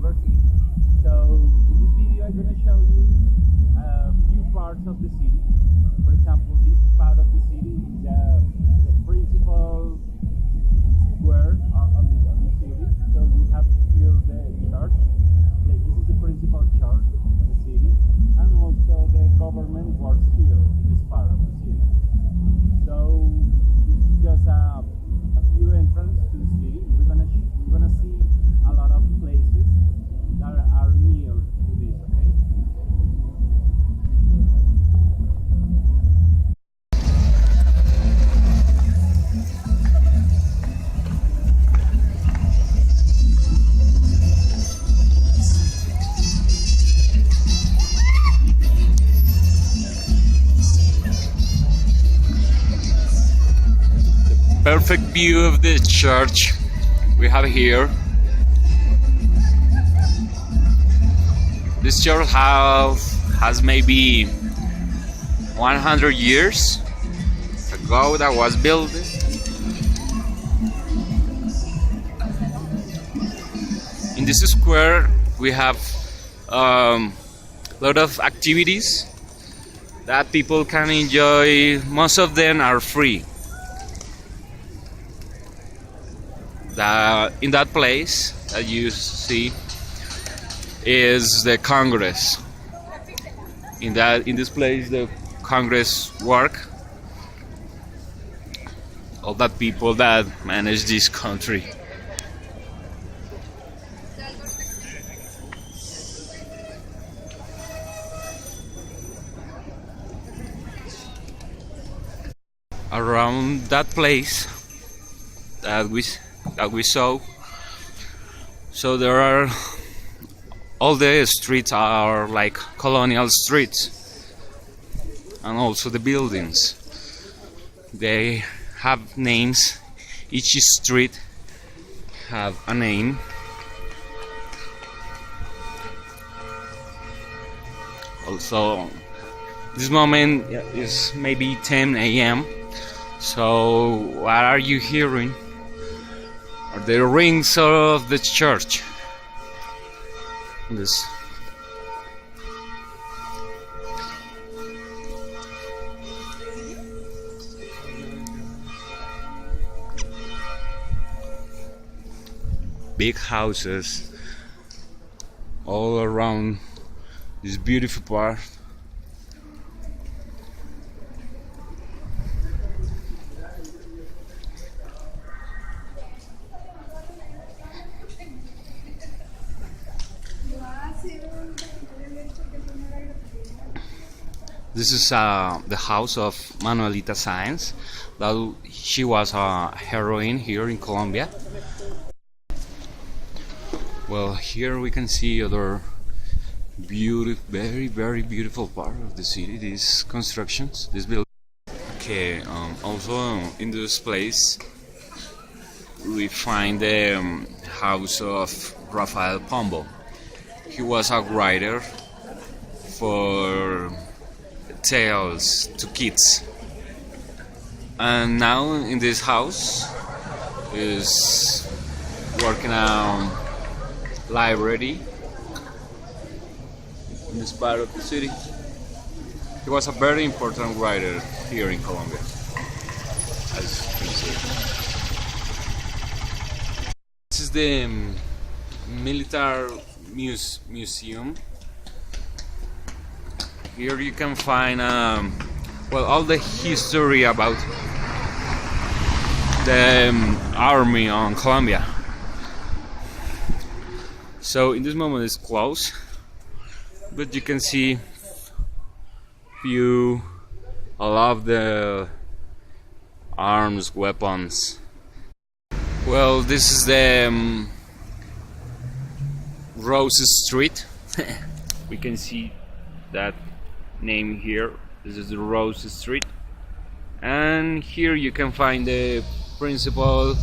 University. So in this video I'm going to show you a few parts of the city. For example, this part of the city is the principal square on the city. So we have here the church. This is the principal church of the city, and also the government works here in this part of the city. So this is just a few entrances to the city. We're gonna see a lot of places that are near to this. Okay. Perfect view of the church we have here. This church has maybe 100 years ago that was built. In this square we have a lot of activities that people can enjoy. Most of them are free. In that place that you see is the Congress. In this place the Congress work. All that people that manage this country. Around that place that we saw, so there are all the streets are like colonial streets, and also the buildings, they have names. Each street have a name. Also this moment is maybe 10 a.m. so what are you hearing? Are the rings of the church. This big houses all around this beautiful part. This is the house of Manuelita Sáenz. That she was a heroine here in Colombia. Well, here we can see other beautiful, very beautiful part of the city. These constructions, this building. Okay, also in this place we find the house of Rafael Pombo. He was a writer for tales to kids, and now in this house is working a library in this part of the city. He was a very important writer here in Colombia, as you can see. This is the military museum. Here you can find all the history about the army on Colombia. So in this moment it's closed, but you can see all of the arms, weapons. Well, this is the Rose Street. We can see that name here. This is the Rose Street, and here you can find the principal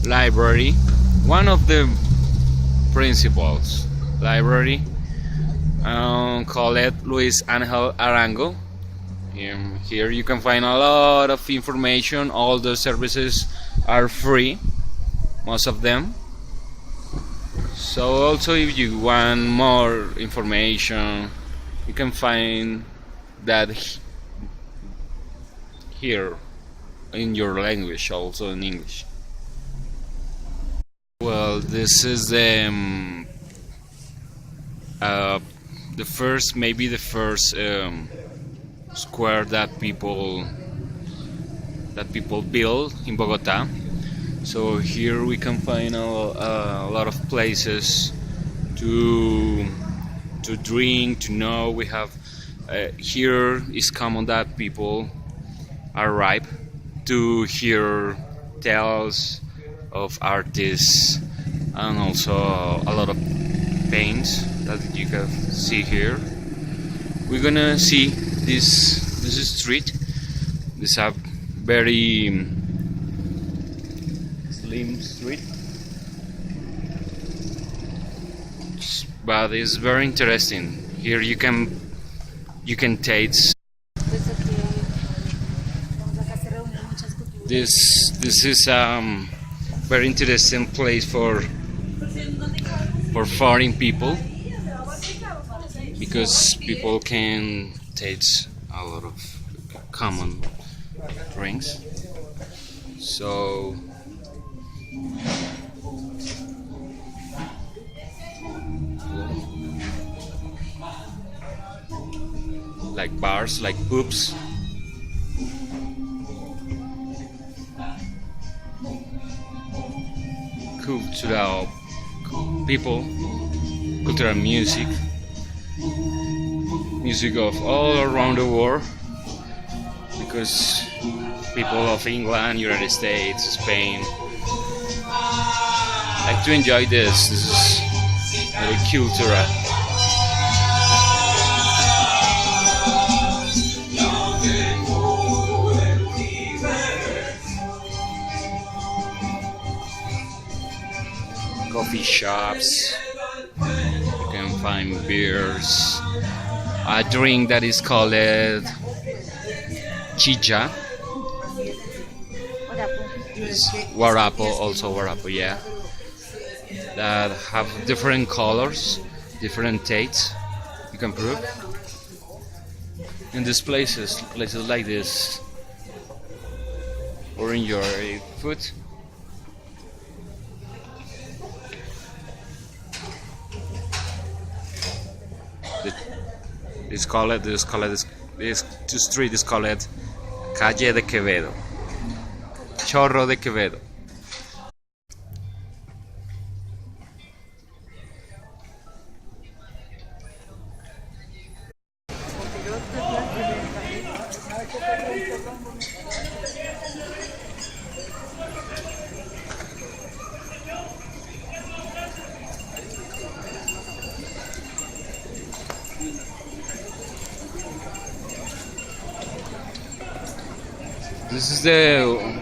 library, one of the principals library, called Luis Angel Arango. Here you can find a lot of information. All the services are free, most of them. So also if you want more information, you can find that here in your language, also in English. Well, this is the first, maybe the first square that people build in Bogota. So here we can find a lot of places to drink, to know. We have here is common that people arrive to hear tales of artists and also a lot of paints that you can see here. We're gonna see this street. This is a very slim street, but it's very interesting. Here you can taste. This is very interesting place for foreign people, because people can taste a lot of common drinks. So like bars, like pubs. Cultural people, cultural music of all around the world, because people of England, United States, Spain like to enjoy this. This is very cultural. Coffee shops, you can find beers, a drink that is called chicha, is warapo, also warapo, yeah, that have different colors, different tastes. You can prove in these places like this, or enjoy food. This street is called Calle de Quevedo, Chorro de Quevedo.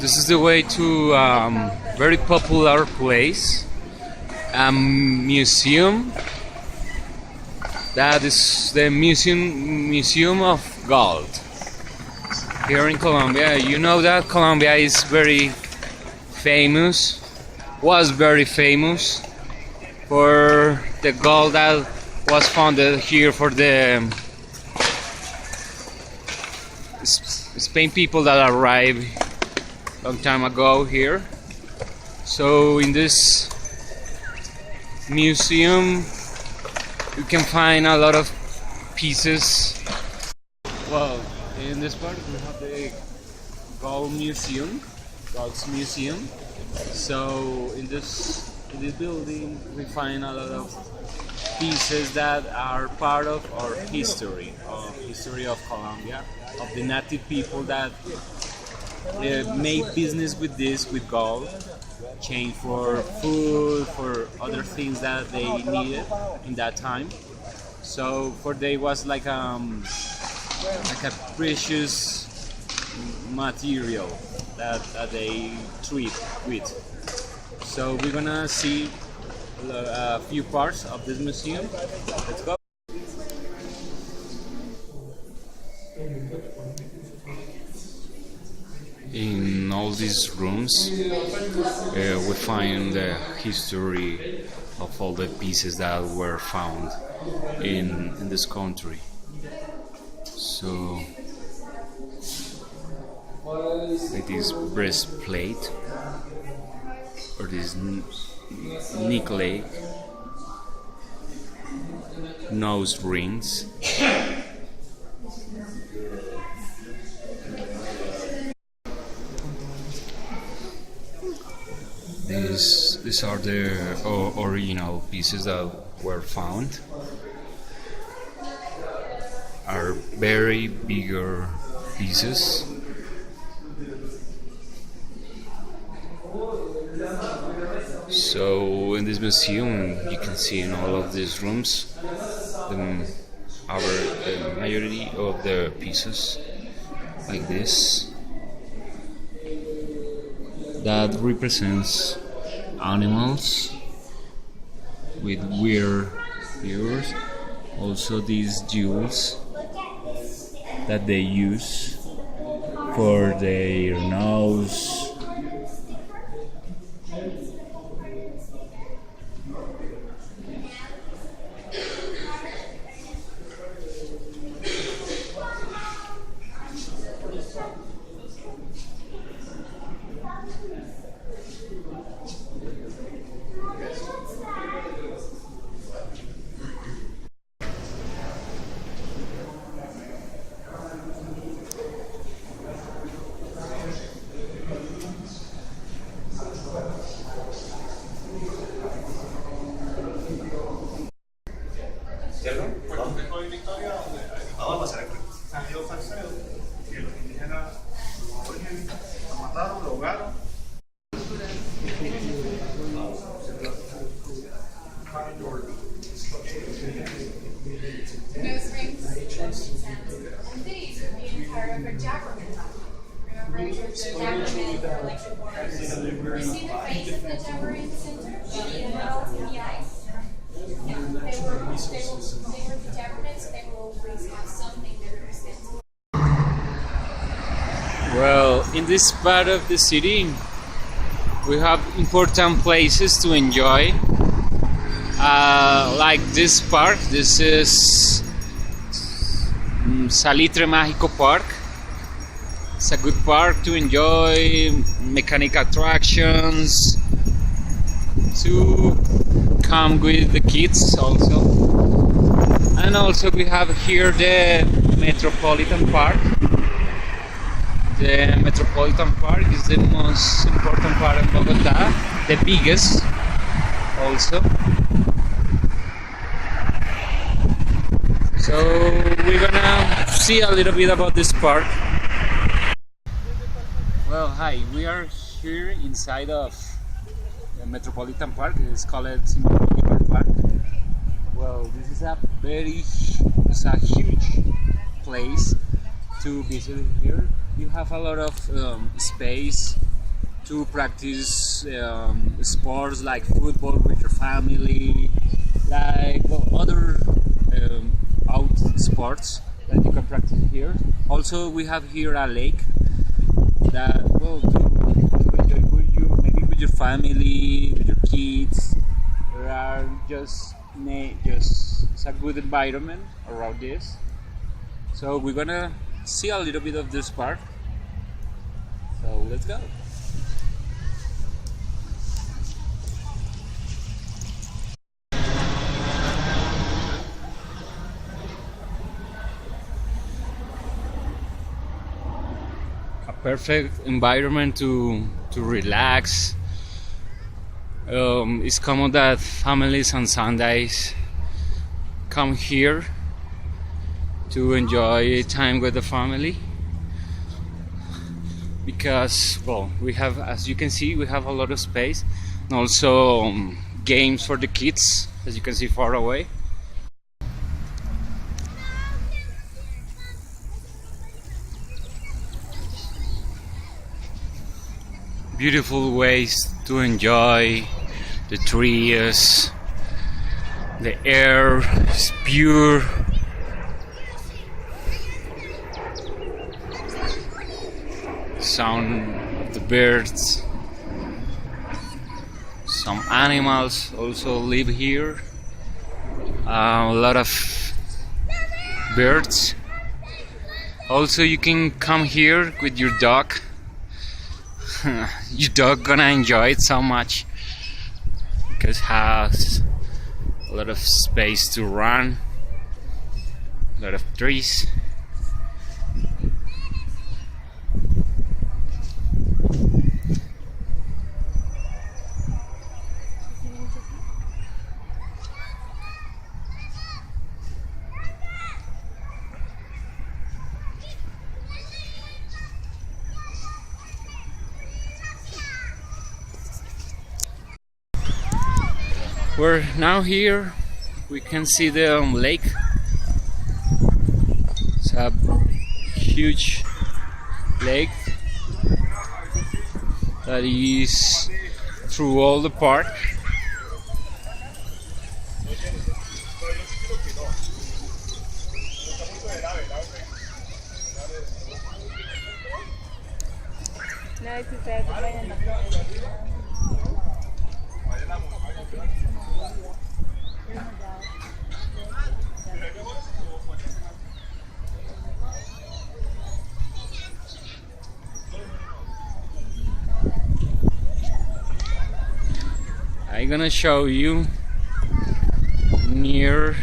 This is the way to very popular place, a museum. That is the museum of gold here in Colombia. You know that Colombia is very famous, was very famous for the gold that was founded here for the Spain people that arrived a long time ago here. So in this museum you can find a lot of pieces. Well, in this part we have the gold museum, Gold's museum. So in this building we find a lot of pieces that are part of our history of Colombia, of the native people that made business with gold, change for food, for other things that they needed in that time. So for they was like a precious material that they treat with. So we're gonna see a few parts of this museum. Let's go. In all these rooms we find the history of all the pieces that were found in this country. So, like this breastplate or this necklace, nose rings. These are the original pieces that were found. Are very bigger pieces. So in this museum, you can see in all of these rooms the majority of the pieces like this that represents animals with weird ears. Also these jewels that they use for their nose. Nose rings. Remember the Jabberman electric wires? You see the face of the Jabber in the center? The eyes? Yeah, they were the Jabbermans. They will always have something that represents. Well, in this part of the city, we have important places to enjoy. Like this park. This is Salitre Mágico Park. It's a good park to enjoy mechanic attractions, to come with the kids also. And also we have here the Metropolitan Park. The Metropolitan Park is the most important part of Bogota, the biggest also. So we're gonna see a little bit about this park. Well, hi, we are here inside of the Metropolitan Park. It's called Metropolitan Park. Well, this is it's a huge place to visit here. You have a lot of space to practice sports like football with your family, like other out sports that you can practice here. Also, we have here a lake that to enjoy with you, maybe with your family, with your kids. There are just it's a good environment around this. So we're gonna see a little bit of this park. So let's go. Perfect environment to relax. It's common that families on Sundays come here to enjoy time with the family because, well, we have, as you can see, we have a lot of space and also games for the kids, as you can see far away. Beautiful ways to enjoy the trees, the air is pure. Sound of the birds, Some animals also live here. A lot of birds. Also, you can come here with your dog. Your dog gonna enjoy it so much because it has a lot of space to run, a lot of trees. We're now here. We can see the lake. It's a huge lake that is through all the park. I'm gonna show you near.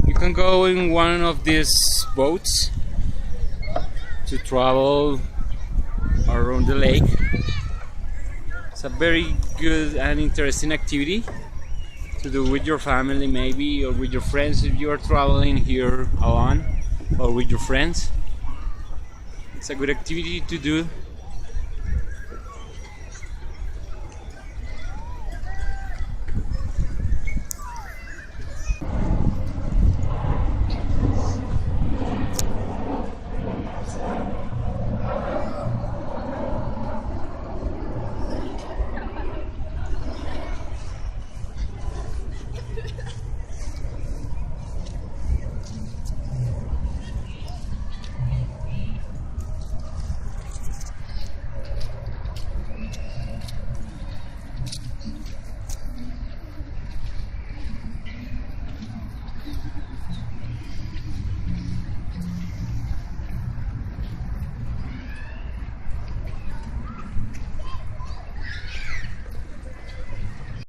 You can go in one of these boats to travel around the lake. It's a very good and interesting activity to do with your family, maybe, or with your friends if you are traveling here alone or with your friends. It's a good activity to do